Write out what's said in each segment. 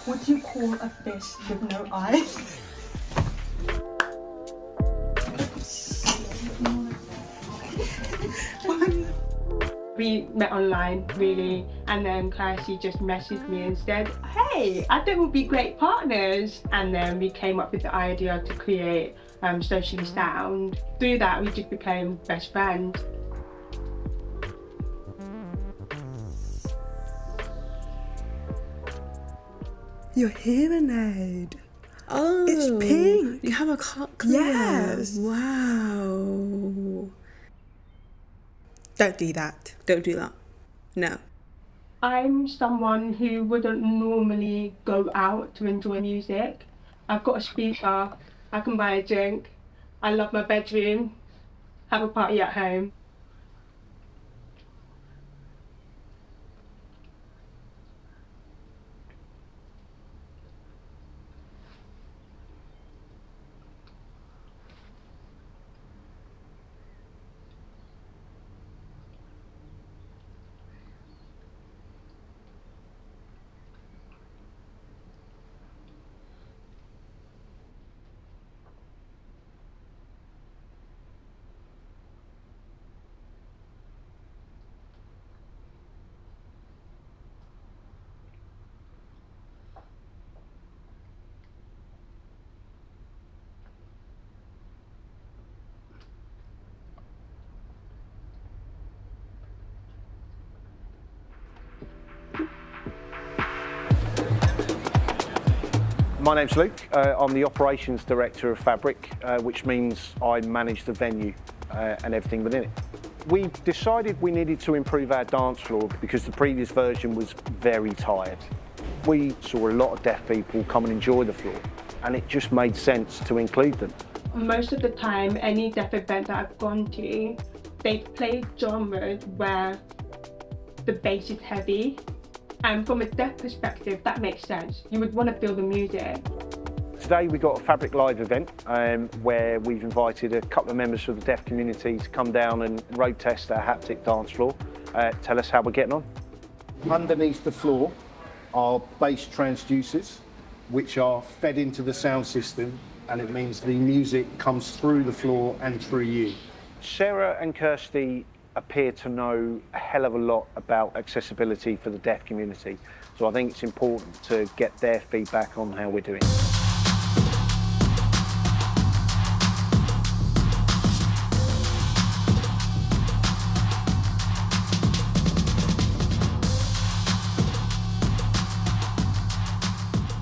What do you call a fish with no eyes? We met online, really, and then Kirsty just messaged me and said, hey, I think we'll be great partners. And then we came up with the idea to create Socially Sound. Through that, we just became best friends. Your hearing aid. Oh, it's pink. You have a clear. Yes. Wow. Don't do that. Don't do that. No. I'm someone who wouldn't normally go out to enjoy music. I've got a speaker, I can buy a drink, I love my bedroom, have a party at home. My name's Luke. I'm the operations director of Fabric, which means I manage the venue and everything within it. We decided we needed to improve our dance floor because the previous version was very tired. We saw a lot of deaf people come and enjoy the floor, and it just made sense to include them. Most of the time, any deaf event that I've gone to, they've played genres where the bass is heavy. And from a deaf perspective, that makes sense. You would want to feel the music. Today we've got a Fabric Live event where we've invited a couple of members of the deaf community to come down and road test our haptic dance floor. Tell us how we're getting on. Underneath the floor are bass transducers, which are fed into the sound system, and it means the music comes through the floor and through you. Sarah and Kirsty appear to know a hell of a lot about accessibility for the deaf community. So I think it's important to get their feedback on how we're doing.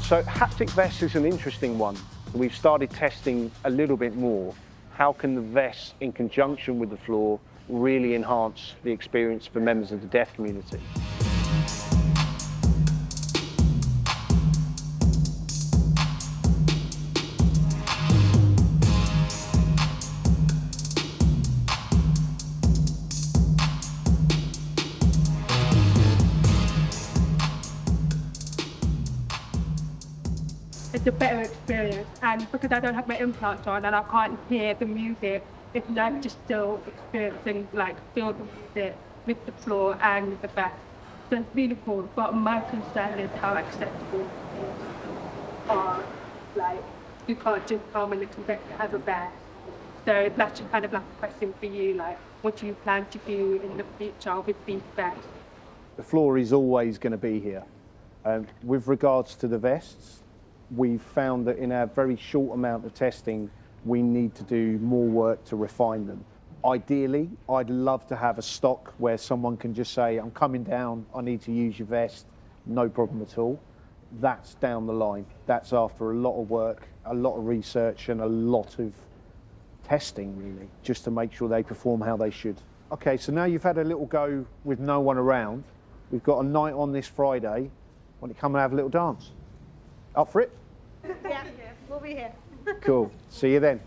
So haptic vests is an interesting one. We've started testing a little bit more. How can the vests in conjunction with the floor really enhance the experience for members of the deaf community? It's a better experience, and because I don't have my implants on and I can't hear the music, it's nice to still experiencing, like, feel the music with the floor and with the bass. So it's really cool, but my concern is how accessible these are. Like, you can't just come and expect to have a bass. So that's just kind of like a question for you, like, what do you plan to do in the future with these vests? The floor is always going to be here. With regards to the vests, we've found that in our very short amount of testing, we need to do more work to refine them. Ideally, I'd love to have a stock where someone can just say, I'm coming down, I need to use your vest, no problem at all. That's down the line. That's after a lot of work, a lot of research and a lot of testing, really, just to make sure they perform how they should. Okay, so now you've had a little go with no one around. We've got a night on this Friday. Why don't you come and have a little dance? Up for it? Yeah, we'll be here. Cool. See you then.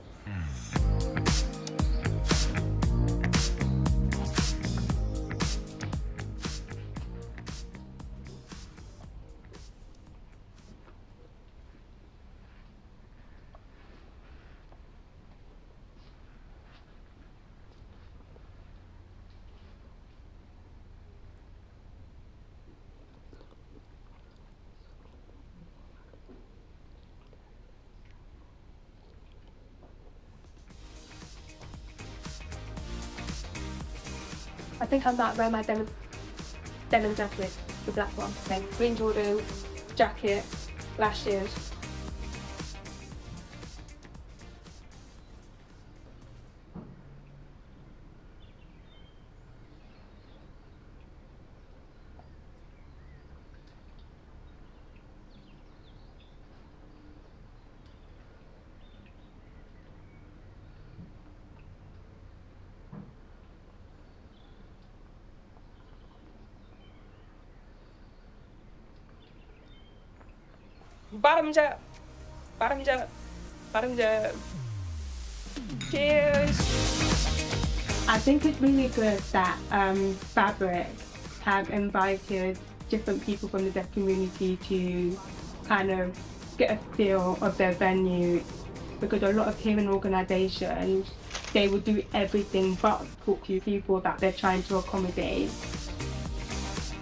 think I might wear my denim jacket, the black one. Then green Jordan jacket, lashes. Bottoms up, bottoms up, bottoms up. Cheers. I think it's really good that Fabric have invited different people from the deaf community to kind of get a feel of their venue, because a lot of hearing organisations, they will do everything but talk to people that they're trying to accommodate.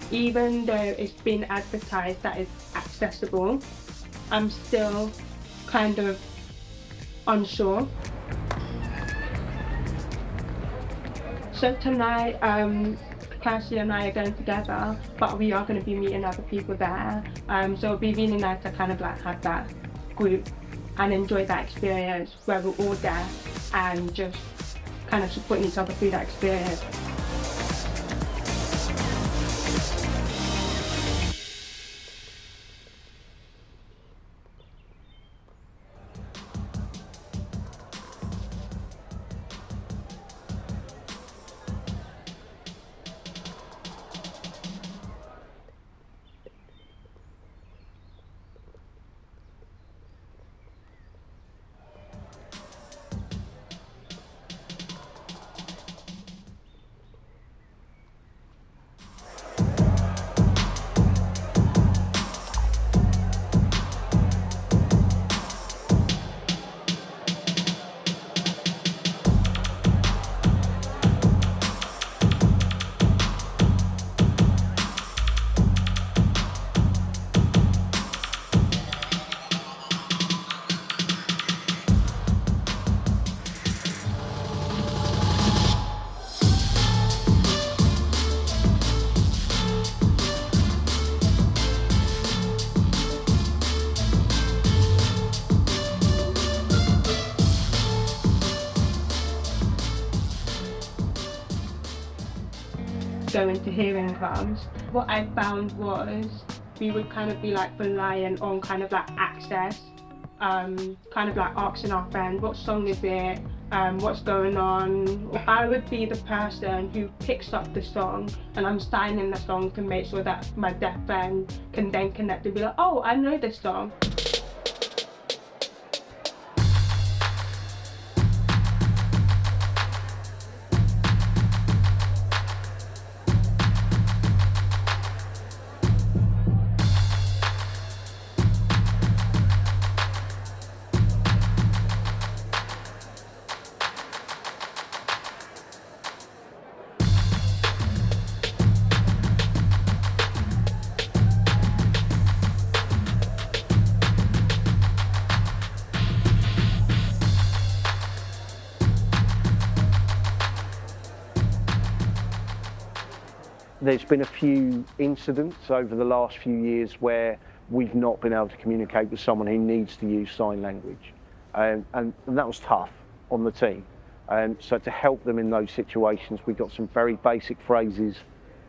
Even though it's been advertised that it's accessible, I'm still kind of unsure. So tonight, Kirsty and I are going together, but we are going to be meeting other people there. So it'll be really nice to kind of like have that group and enjoy that experience where we're all there and just kind of supporting each other through that experience. Going to hearing clubs, what I found was we would kind of be like reliant on kind of like access, kind of like asking our friends, what song is it, what's going on. I would be the person who picks up the song and I'm signing the song to make sure that my deaf friend can then connect and be like, oh, I know this song. There's been a few incidents over the last few years where we've not been able to communicate with someone who needs to use sign language. And that was tough on the team. So to help them in those situations, we've got some very basic phrases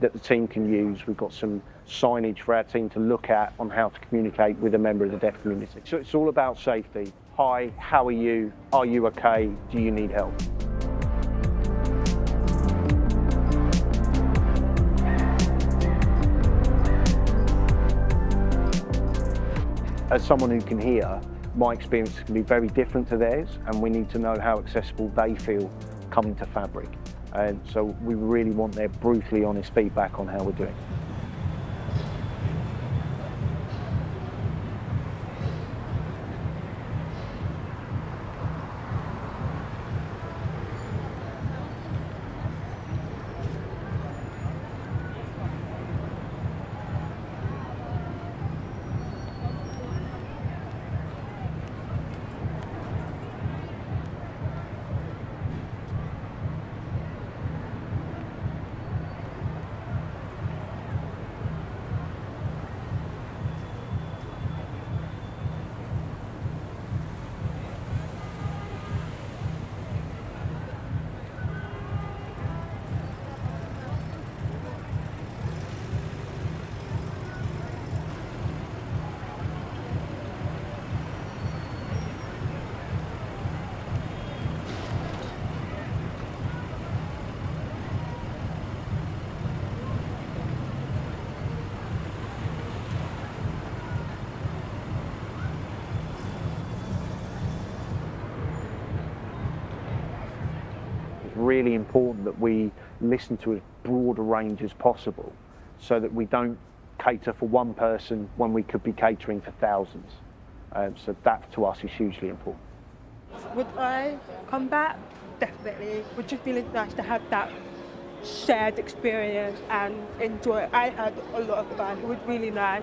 that the team can use. We've got some signage for our team to look at on how to communicate with a member of the deaf community. So it's all about safety. Hi, how are you? Are you okay? Do you need help? As someone who can hear, my experience can be very different to theirs, and we need to know how accessible they feel coming to Fabric. And so we really want their brutally honest feedback on how we're doing. really important that we listen to as broad a range as possible so that we don't cater for one person when we could be catering for thousands. So that to us is hugely important. Would I come back? Definitely. Would just be really nice to have that shared experience and enjoy it. I had a lot of fun. It was really nice.